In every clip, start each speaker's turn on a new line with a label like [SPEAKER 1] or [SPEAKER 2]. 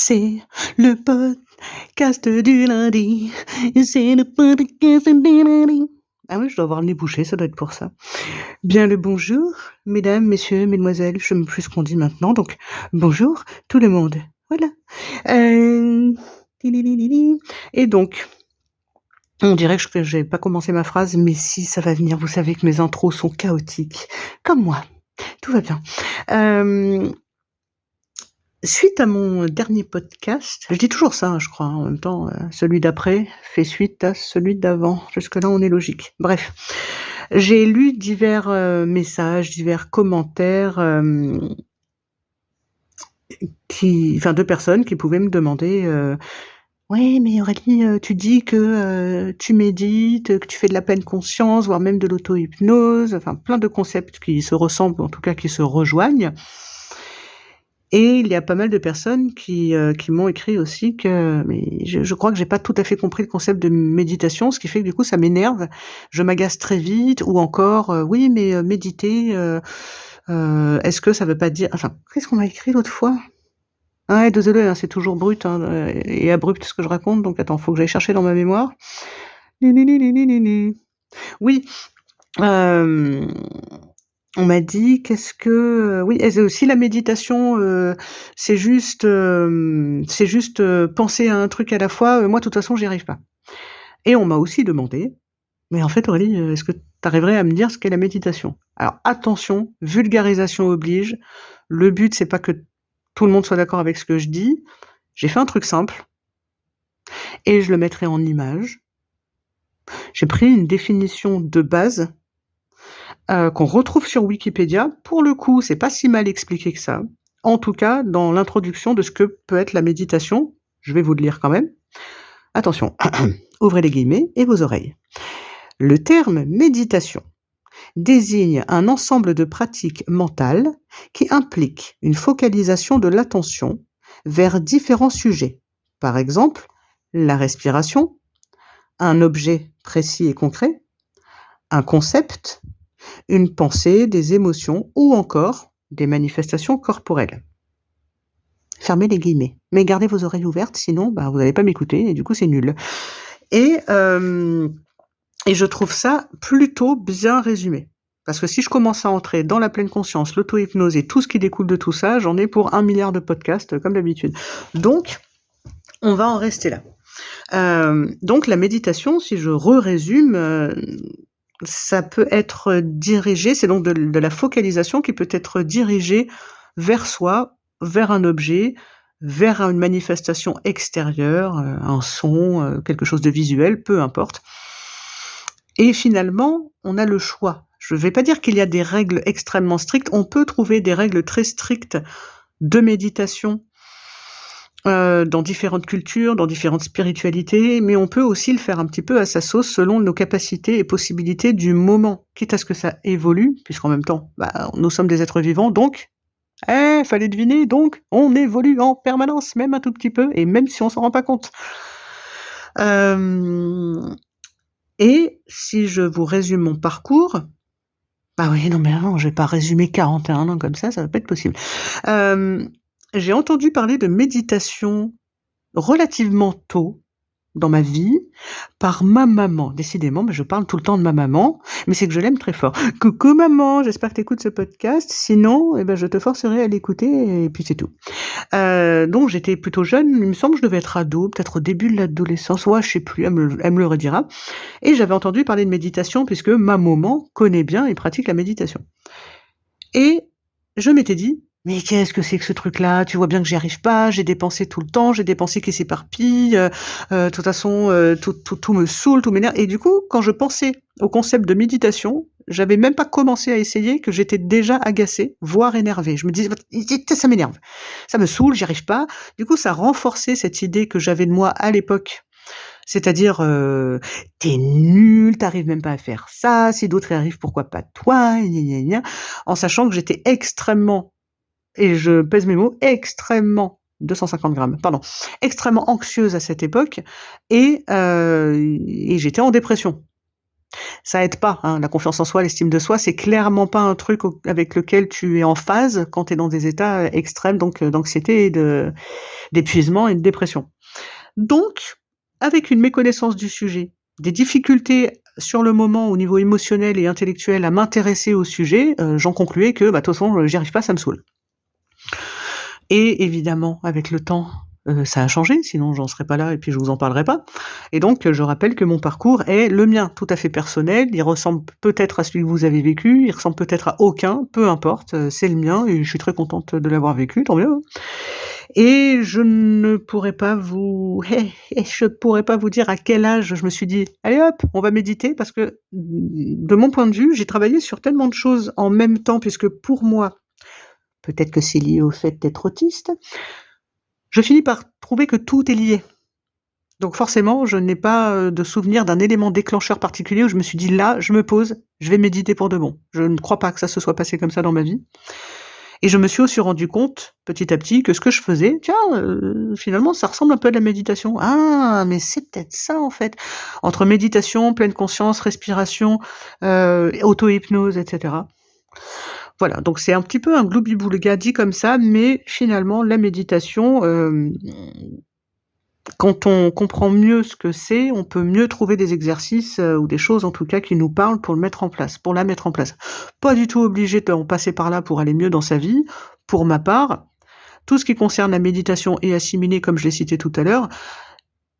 [SPEAKER 1] C'est le podcast du lundi. C'est le podcast du lundi. Ah oui, je dois avoir le nez bouché, ça doit être pour ça. Bien le bonjour, mesdames, messieurs, mesdemoiselles, je sais même plus ce qu'on dit maintenant, donc bonjour tout le monde. Voilà. Euh, Et donc, on dirait que j'ai pas commencé ma phrase, mais si, ça va venir. Vous savez que mes intros sont chaotiques, comme moi. Tout va bien. Suite à mon dernier podcast, je dis toujours ça, je crois, en même temps, celui d'après fait suite à celui d'avant. Jusque-là, on est logique. Bref, j'ai lu divers messages, divers commentaires de personnes qui pouvaient me demander ouais, mais Aurélie, tu dis que tu médites, que tu fais de la pleine conscience, voire même de l'auto-hypnose, enfin plein de concepts qui se ressemblent, en tout cas qui se rejoignent. Et il y a pas mal de personnes qui m'ont écrit aussi que mais je crois que j'ai pas tout à fait compris le concept de méditation, ce qui fait que du coup ça m'énerve. Je m'agace très vite ou encore, oui mais méditer, est-ce que ça veut pas dire enfin, qu'est-ce qu'on m'a écrit l'autre fois? Ah ouais, désolée, hein, c'est toujours brut, hein, et abrupt ce que je raconte, donc attends, faut que j'aille chercher dans ma mémoire. Ni ni ni ni ni ni ni. Oui, hem on m'a dit qu'est-ce que, oui et c'est aussi la méditation, c'est juste, penser à un truc à la fois, moi de toute façon j'y arrive pas. Et on m'a aussi demandé: «Mais en fait Aurélie, est-ce que tu arriverais à me dire ce qu'est la méditation?» Alors attention, vulgarisation oblige, le but c'est pas que tout le monde soit d'accord avec ce que je dis. J'ai fait un truc simple et je le mettrai en images. J'ai pris une définition de base qu'on retrouve sur Wikipédia. Pour le coup, c'est pas si mal expliqué que ça. En tout cas, dans l'introduction de ce que peut être la méditation, je vais vous le lire quand même. Attention, ouvrez les guillemets et vos oreilles. Le terme méditation désigne un ensemble de pratiques mentales qui impliquent une focalisation de l'attention vers différents sujets. Par exemple, la respiration, un objet précis et concret, un concept, une pensée, des émotions ou encore des manifestations corporelles. Fermez les guillemets, mais gardez vos oreilles ouvertes, sinon vous n'allez pas m'écouter et du coup c'est nul. Et je trouve ça plutôt bien résumé. Parce que si je commence à entrer dans la pleine conscience, l'auto-hypnose et tout ce qui découle de tout ça, j'en ai pour 1 milliard de podcasts comme d'habitude. Donc, on va en rester là. Donc la méditation, si je résume, ça peut être dirigé, c'est donc de la focalisation qui peut être dirigée vers soi, vers un objet, vers une manifestation extérieure, un son, quelque chose de visuel, peu importe. Et finalement, on a le choix. Je ne vais pas dire qu'il y a des règles extrêmement strictes, on peut trouver des règles très strictes de méditation dans différentes cultures, dans différentes spiritualités, mais on peut aussi le faire un petit peu à sa sauce selon nos capacités et possibilités du moment, quitte à ce que ça évolue, puisqu'en même temps, nous sommes des êtres vivants, donc, fallait deviner, donc on évolue en permanence, même un tout petit peu, et même si on s'en rend pas compte. Et si je vous résume mon parcours, oui, non mais non, je vais pas résumer 41 ans comme ça va pas être possible. J'ai entendu parler de méditation relativement tôt dans ma vie par ma maman. Décidément, je parle tout le temps de ma maman, mais c'est que je l'aime très fort. Coucou maman, j'espère que tu écoutes ce podcast, sinon je te forcerai à l'écouter et puis c'est tout. Donc j'étais plutôt jeune, il me semble que je devais être ado, peut-être au début de l'adolescence, ouais, je sais plus, elle me le redira. Et j'avais entendu parler de méditation puisque ma maman connaît bien et pratique la méditation. Et je m'étais dit: «Mais qu'est-ce que c'est que ce truc-là? Tu vois bien que j'y arrive pas, j'ai des pensées tout le temps, j'ai des pensées qui s'éparpillent, de toute façon, tout me saoule, tout m'énerve» et du coup, quand je pensais au concept de méditation, j'avais même pas commencé à essayer que j'étais déjà agacée, voire énervée. Je me disais: «Ça m'énerve, ça me saoule, j'y arrive pas». Du coup, ça renforçait cette idée que j'avais de moi à l'époque, c'est-à-dire, «Tu es nul, tu arrives même pas à faire ça, si d'autres y arrivent, pourquoi pas toi? Gna gna gna», en sachant que j'étais extrêmement et je pèse mes mots, extrêmement 250 grammes, pardon, extrêmement anxieuse à cette époque et j'étais en dépression. Ça aide pas, hein, la confiance en soi, l'estime de soi, c'est clairement pas un truc avec lequel tu es en phase quand tu es dans des états extrêmes donc d'anxiété et d'épuisement et de dépression. Donc, avec une méconnaissance du sujet, des difficultés sur le moment au niveau émotionnel et intellectuel à m'intéresser au sujet, j'en concluais que, bah, de toute façon, j'y arrive pas, ça me saoule. Et évidemment, avec le temps, ça a changé, sinon j'en serais pas là et puis je vous en parlerais pas. Et donc, je rappelle que mon parcours est le mien, tout à fait personnel. Il ressemble peut-être à celui que vous avez vécu, il ressemble peut-être à aucun, peu importe, c'est le mien et je suis très contente de l'avoir vécu, tant mieux, hein. Et je ne pourrais pas vous je pourrais pas vous dire à quel âge je me suis dit: «Allez hop, on va méditer» parce que, de mon point de vue, j'ai travaillé sur tellement de choses en même temps puisque pour moi, peut-être que c'est lié au fait d'être autiste, je finis par trouver que tout est lié. Donc forcément, je n'ai pas, de souvenir d'un élément déclencheur particulier où je me suis dit: «Là, je me pose, je vais méditer pour de bon». Je ne crois pas que ça se soit passé comme ça dans ma vie et je me suis aussi rendu compte, petit à petit, que ce que je faisais, tiens, finalement, ça ressemble un peu à de la méditation. Ah, mais c'est peut-être ça, en fait. Entre méditation, pleine conscience, respiration, auto-hypnose et cetera. Voilà, donc c'est un petit peu un gloubi-boulga dit comme ça, mais finalement la méditation, quand on comprend mieux ce que c'est, on peut mieux trouver des exercices, ou des choses en tout cas qui nous parlent pour le mettre en place, pour la mettre en place. Pas du tout obligé d'en passer par là pour aller mieux dans sa vie. Pour ma part, tout ce qui concerne la méditation et assimilé, comme je l'ai cité tout à l'heure,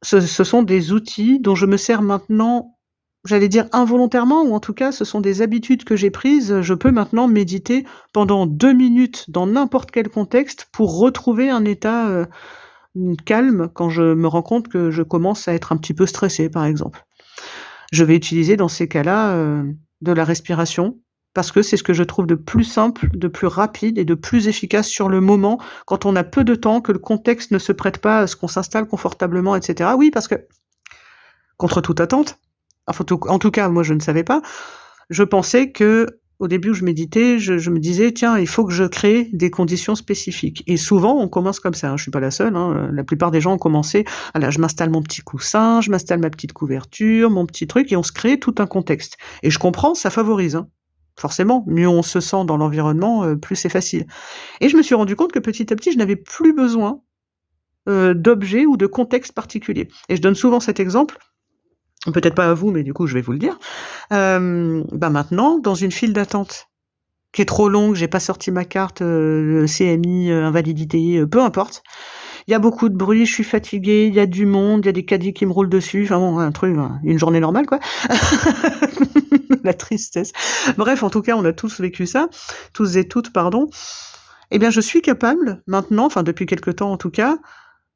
[SPEAKER 1] ce sont des outils dont je me sers maintenant, j'allais dire involontairement ou en tout cas ce sont des habitudes que j'ai prises. Je peux maintenant méditer pendant 2 minutes dans n'importe quel contexte pour retrouver un état, calme quand je me rends compte que je commence à être un petit peu stressée, par exemple. Je vais utiliser dans ces cas-là, de la respiration parce que c'est ce que je trouve de plus simple, de plus rapide et de plus efficace sur le moment quand on a peu de temps, que le contexte ne se prête pas à ce qu'on s'installe confortablement et cetera. Oui, parce que contre toute attente, enfin en tout cas moi je ne savais pas, je pensais qu'au début où je méditais, je me disais: «Tiens, il faut que je crée des conditions spécifiques» et souvent on commence comme ça, hein, je suis pas la seule, hein, la plupart des gens ont commencé: «Voilà, je m'installe mon petit coussin, je m'installe ma petite couverture, mon petit truc» et on se crée tout un contexte et je comprends, ça favorise, hein. Forcément, mieux on se sent dans l'environnement, plus c'est facile et je me suis rendu compte que petit à petit, je n'avais plus besoin, d'objets ou de contexte particulier et je donne souvent cet exemple, peut-être pas à vous, mais du coup je vais vous le dire. Bah, maintenant, dans une file d'attente qui est trop longue, j'ai pas sorti ma carte, CMI, invalidité, peu importe. Il y a beaucoup de bruit, je suis fatiguée, il y a du monde, il y a des caddies qui me roulent dessus, enfin bon, un truc, une journée normale quoi. La tristesse. Bref, en tout cas, on a tous vécu ça, tous et toutes, pardon. Eh bien, je suis capable maintenant, enfin depuis quelque temps en tout cas,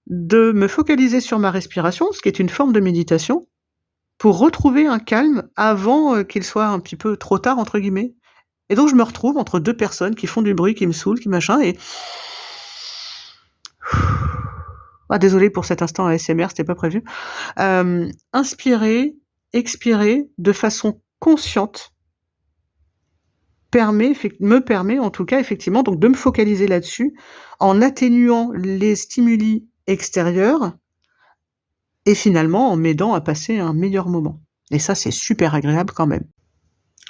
[SPEAKER 1] de me focaliser sur ma respiration, ce qui est une forme de méditation, pour retrouver un calme avant, qu'il soit un petit peu «trop tard» entre guillemets et donc je me retrouve entre 2 personnes qui font du bruit, qui me saoulent, qui machin et ah désolée pour cet instant ASMR, c'était pas prévu. Inspirer, expirer de façon consciente me permet en tout cas effectivement donc de me focaliser là-dessus, en atténuant les stimuli extérieurs et finalement en m'aidant à passer un meilleur moment et ça, c'est super agréable quand même.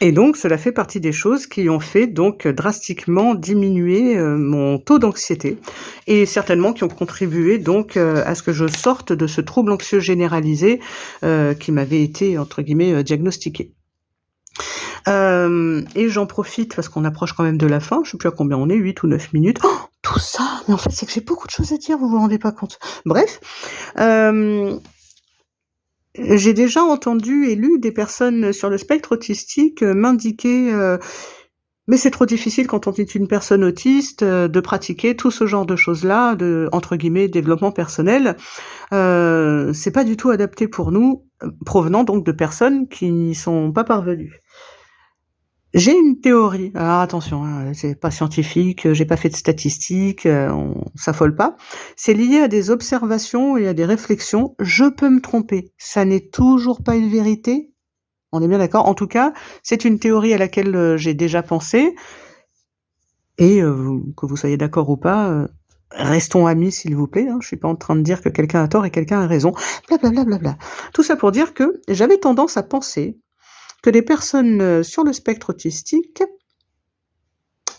[SPEAKER 1] Et donc cela fait partie des choses qui ont fait donc drastiquement diminuer, mon taux d'anxiété et certainement qui ont contribué donc, à ce que je sorte de ce trouble anxieux généralisé, qui m'avait été entre guillemets, «diagnostiqué». Et j'en profite parce qu'on approche quand même de la fin, je sais plus à combien on est, 8 ou 9 minutes. Oh, tout ça! Mais en fait, c'est que j'ai beaucoup de choses à dire, vous vous rendez pas compte. Bref, hem j'ai déjà entendu et lu des personnes sur le spectre autistique, m'indiquer, mais c'est trop difficile quand on est une personne autiste, de pratiquer tout ce genre de choses-là, de entre guillemets «développement personnel». C'est pas du tout adapté pour nous, provenant donc de personnes qui n'y sont pas parvenues. J'ai une théorie, alors attention, hein, c'est pas scientifique, j'ai pas fait de statistiques, on s'affole pas. C'est lié à des observations et à des réflexions. Je peux me tromper, ça n'est toujours pas une vérité, on est bien d'accord? En tout cas, c'est une théorie à laquelle, j'ai déjà pensé et que vous soyez d'accord ou pas, restons amis s'il vous plaît, hein. Je suis pas en train de dire que quelqu'un a tort et quelqu'un a raison, bla bla bla bla bla. Tout ça pour dire que j'avais tendance à penser que les personnes, sur le spectre autistique,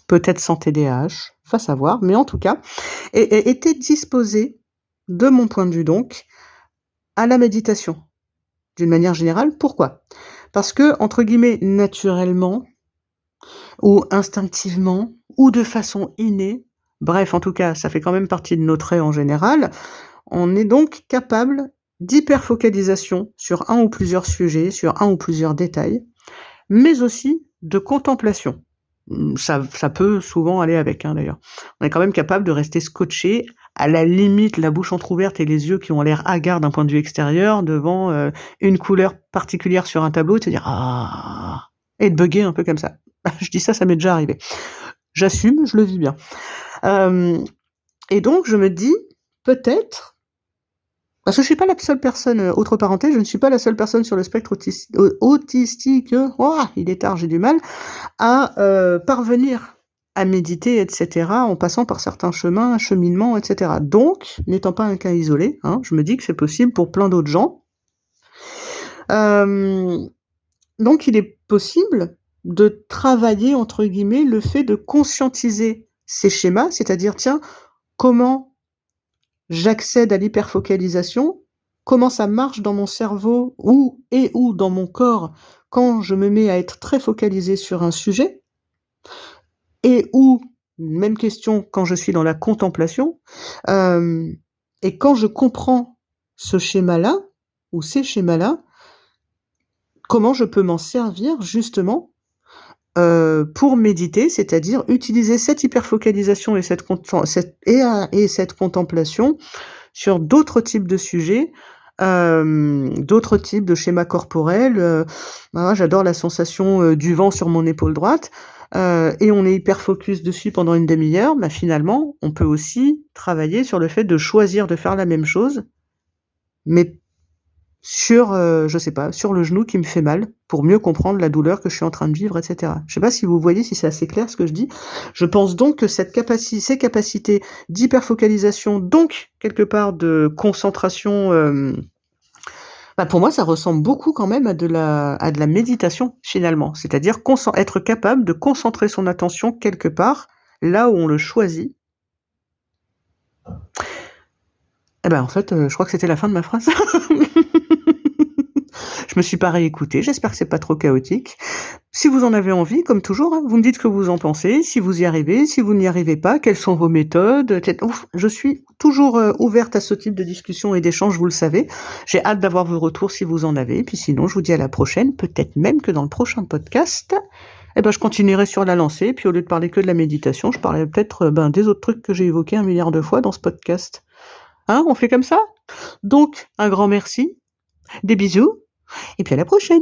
[SPEAKER 1] peut-être sans TDAH, va savoir, mais en tout cas, étaient disposées, de mon point de vue donc, à la méditation, d'une manière générale. Pourquoi? Parce que, entre guillemets, «naturellement» ou instinctivement ou de façon innée, bref, en tout cas, ça fait quand même partie de nos traits en général, on est donc capable d'hyperfocalisation sur un ou plusieurs sujets, sur un ou plusieurs détails, mais aussi de contemplation. Ça peut souvent aller avec, hein, d'ailleurs. On est quand même capable de rester scotché, à la limite la bouche entrouverte et les yeux qui ont l'air hagards d'un point de vue extérieur devant, une couleur particulière sur un tableau et de se dire: «Ah!» et de bugger un peu comme ça. Je dis ça, ça m'est déjà arrivé. J'assume, je le vis bien. Hem et donc je me dis: «Peut-être» parce que je suis pas la seule personne, autre parenthèse, je ne suis pas la seule personne sur le spectre autistique, il est tard, j'ai du mal, à, parvenir à méditer et cetera, en passant par certains chemins, cheminements et cetera. Donc, n'étant pas un cas isolé, hein, je me dis que c'est possible pour plein d'autres gens. Hem, donc il est possible de travailler, entre guillemets, le fait de conscientiser ces schémas, c'est-à-dire: «Tiens, comment j'accède à l'hyperfocalisation, comment ça marche dans mon cerveau ou dans mon corps quand je me mets à être très focalisé sur un sujet ou même question quand je suis dans la contemplation, hem et quand je comprends ce schéma-là ou ces schémas-là, comment je peux m'en servir justement, pour méditer, c'est-à-dire utiliser cette hyperfocalisation et cette contemplation sur d'autres types de sujets, d'autres types de schémas corporels, moi j'adore la sensation, du vent sur mon épaule droite, et on est hyper focus dessus pendant une demi-heure, bah, finalement, on peut aussi travailler sur le fait de choisir de faire la même chose, mais sur, je sais pas, sur le genou qui me fait mal, pour mieux comprendre la douleur que je suis en train de vivre et cetera. Je sais pas si vous voyez, si c'est assez clair ce que je dis? Je pense donc que ces capacités d'hyperfocalisation, donc quelque part de concentration, bah, pour moi ça ressemble beaucoup quand même à de la méditation finalement. C'est-à-dire être capable de concentrer son attention quelque part, là où on le choisit. Et ben, en fait, je crois que c'était la fin de ma phrase. Je me suis pas réécoutée, j'espère que c'est pas trop chaotique. Si vous en avez envie, comme toujours, hein, vous me dites ce que vous en pensez, si vous y arrivez, si vous n'y arrivez pas, quelles sont vos méthodes, je suis toujours, ouverte à ce type de discussion et d'échange, vous le savez. J'ai hâte d'avoir vos retours si vous en avez, puis sinon je vous dis à la prochaine, peut-être même que dans le prochain podcast, je continuerai sur la lancée, puis au lieu de parler que de la méditation, je parlerai peut-être, des autres trucs que j'ai évoqués 1 milliard de fois dans ce podcast. Hein, on fait comme ça? Donc un grand merci, des bisous et puis à la prochaine!